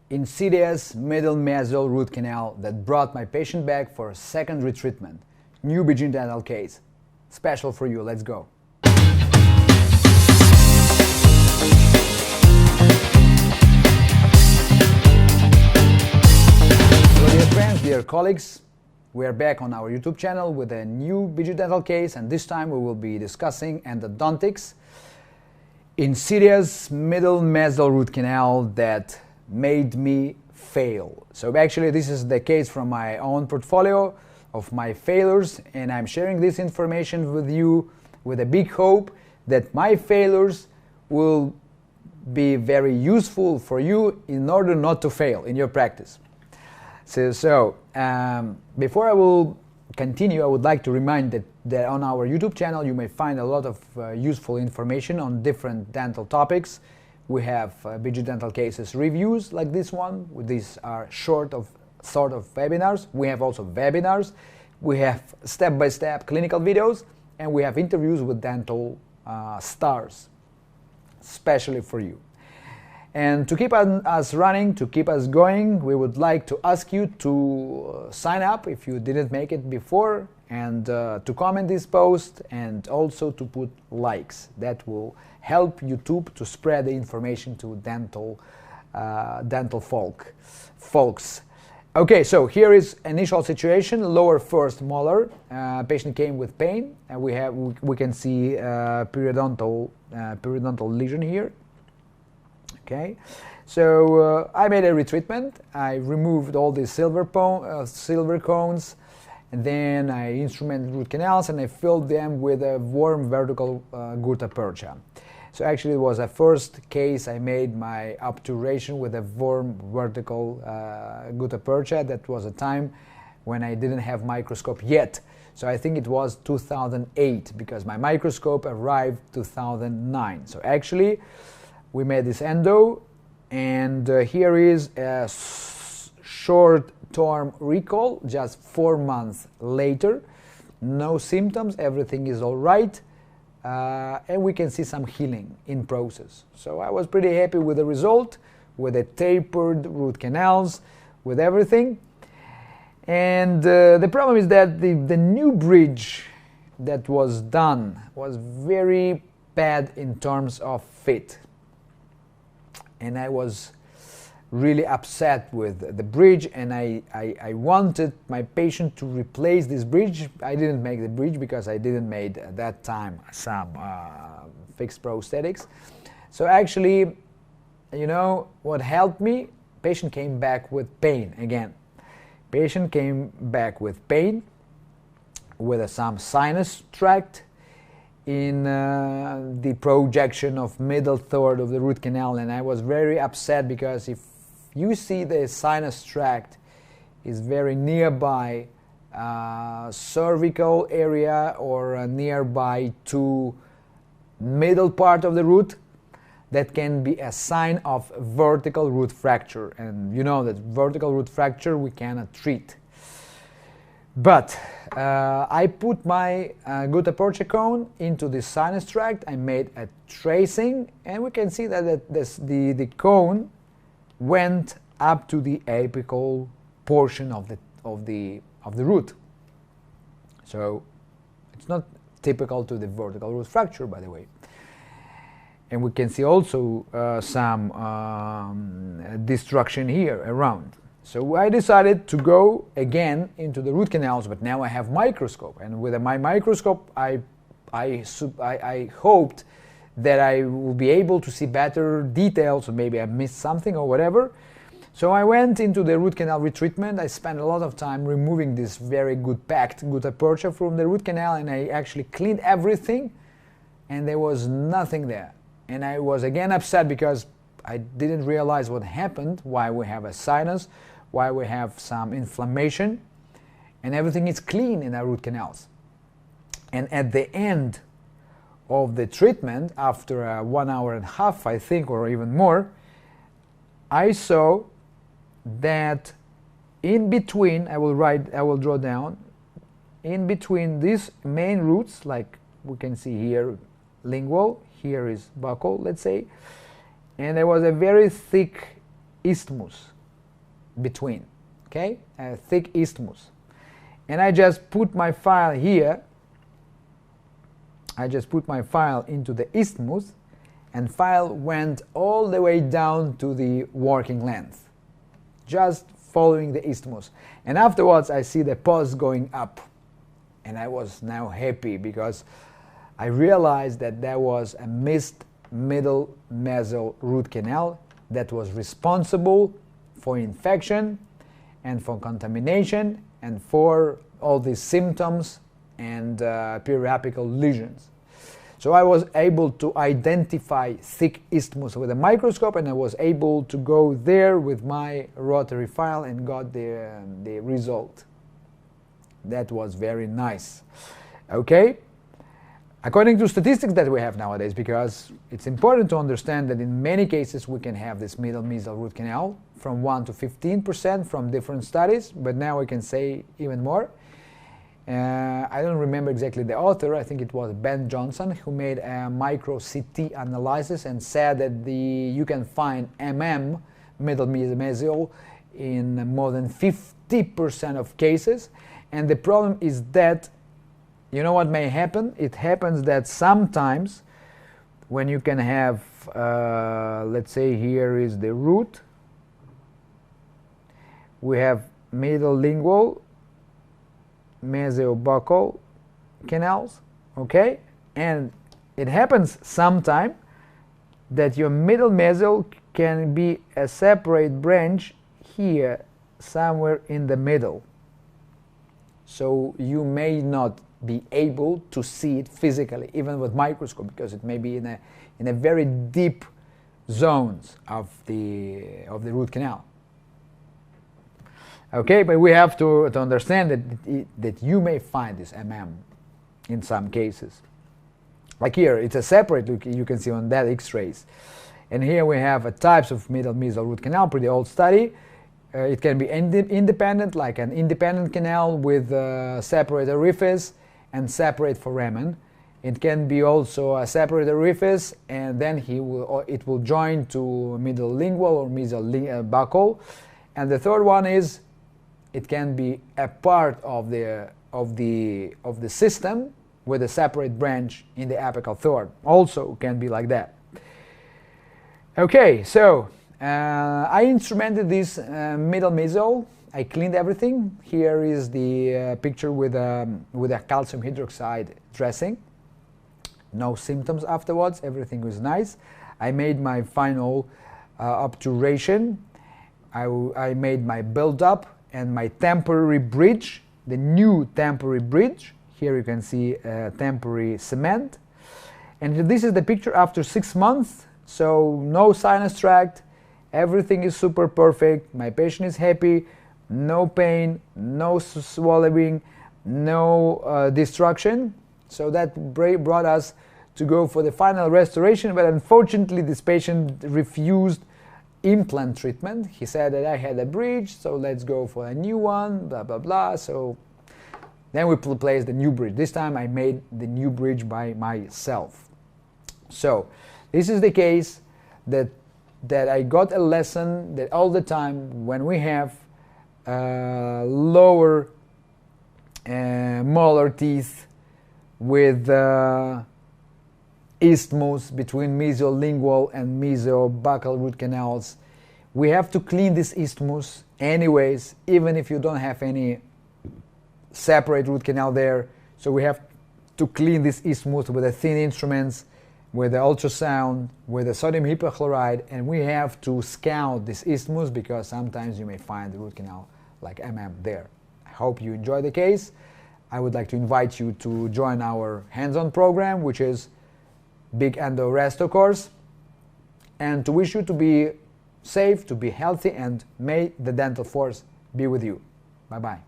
Insidious middle medial root canal that brought my patient back for a second retreatment. New dental case. Special for you, let's go. So dear friends, dear colleagues, we are back on our YouTube channel with a new dental case, and this time we will be discussing endodontics. Insidious middle medial root canal that made me fail. So actually this is the case from my own portfolio of my failures, and I'm sharing this information with you with a big hope that my failures will be very useful for you in order not to fail in your practice. So before I will continue, I would like to remind that on our YouTube channel you may find a lot of useful information on different dental topics. We have dental cases reviews like this one. These are sort of webinars. We have also webinars. We have step-by-step clinical videos, and we have interviews with dental stars, especially for you. And to keep us running, to keep us going, we would like to ask you to sign up if you didn't make it before, and to comment this post, and also to put likes. That will help YouTube to spread the information to dental folks. Okay, so here is initial situation. Lower first molar. Patient came with pain, and we can see periodontal lesion here. Okay, so I made a retreatment. I removed all the silver cones, and then I instrumented root canals, and I filled them with a warm vertical gutta percha. So actually it was a first case I made my obturation with a warm vertical gutta percha. That was a time when I didn't have microscope yet. So I think it was 2008, because my microscope arrived 2009. So actually we made this endo, and here is a short-term recall, just 4 months later. No symptoms, everything is all right. And we can see some healing in process. So I was pretty happy with the result, with the tapered root canals, with everything. And the problem is that the new bridge that was done was very bad in terms of fit. And I was really upset with the bridge, and I wanted my patient to replace this bridge. I didn't make the bridge because I didn't make at that time some fixed prosthetics. So actually, you know what helped me? Patient came back with pain again. Patient came back with pain, with some sinus tract in the projection of middle third of the root canal, and I was very upset because if you see the sinus tract is very nearby cervical area or nearby to middle part of the root, that can be a sign of vertical root fracture, and you know that vertical root fracture we cannot treat. But I put my gutta percha cone into the sinus tract. I made a tracing, and we can see that the cone went up to the apical portion of the root. So it's not typical to the vertical root fracture, by the way. And we can see also some destruction here around. So I decided to go again into the root canals, but now I have microscope, and with my microscope I hoped that I will be able to see better details, or maybe I missed something or whatever. So I went into the root canal retreatment. I spent a lot of time removing this very good packed gutta percha from the root canal, and I actually cleaned everything, and there was nothing there. And I was again upset because I didn't realize what happened, why we have a sinus, why we have some inflammation, and everything is clean in our root canals. And at the end of the treatment, after 1 hour and a half, I think, or even more, I saw that in between, I will draw down, in between these main roots, like we can see here, lingual, here is buccal, let's say, and there was a very thick isthmus between, okay, a thick isthmus. And I just put my file here. I just put my file into the isthmus, and file went all the way down to the working length, just following the isthmus. And afterwards I see the pus going up, and I was now happy because I realized that there was a missed middle mesial root canal that was responsible for infection and for contamination and for all these symptoms and periapical lesions. So I was able to identify thick isthmus with a microscope, and I was able to go there with my rotary file and got the result. That was very nice. Okay? According to statistics that we have nowadays, because it's important to understand that in many cases we can have this middle mesial root canal from 1 to 15% from different studies, but now we can say even more. I don't remember exactly the author. I think it was Ben Johnson who made a micro CT analysis and said that you can find middle mesial in more than 50% of cases. And the problem is that, you know what may happen? It happens that sometimes when you can have, let's say here is the root, we have middle lingual, mesiobuccal canals, okay? And it happens sometime that your middle mesial can be a separate branch here, somewhere in the middle. So you may not be able to see it physically, even with microscope, because it may be in a very deep zones of the root canal. Okay, but we have to understand that you may find this in some cases. Like here, it's a separate, look, you can see on that X-rays. And here we have a types of middle mesial root canal, pretty old study. It can be independent, like an independent canal with separate orifice and separate foramen. It can be also a separate orifice, and then it will join to middle lingual or mesial buccal. And the third one is it can be a part of the system with a separate branch in the apical third. Also can be like that. Okay, so I instrumented this middle mesial. I cleaned everything. Here is the picture with a calcium hydroxide dressing. No symptoms afterwards. Everything was nice. I made my final obturation. I made my build-up and my temporary bridge, the new temporary bridge. Here you can see temporary cement. And this is the picture after 6 months. So no sinus tract. Everything is super perfect. My patient is happy. No pain, no swallowing, no destruction. So that brought us to go for the final restoration, but unfortunately this patient refused implant treatment. He said that I had a bridge, so let's go for a new one, blah blah blah. So then we placed the new bridge. This time I made the new bridge by myself. So this is the case that I got a lesson that all the time when we have lower molar teeth with isthmus between mesiolingual and mesiobuccal root canals, we have to clean this isthmus anyways, even if you don't have any separate root canal there. So we have to clean this isthmus with the thin instruments, with the ultrasound, with the sodium hypochlorite, and we have to scout this isthmus because sometimes you may find the root canal like there. I hope you enjoy the case. I would like to invite you to join our hands-on program, which is Big Endo-Resto course, and to wish you to be safe, to be healthy, and may the dental force be with you. Bye-bye.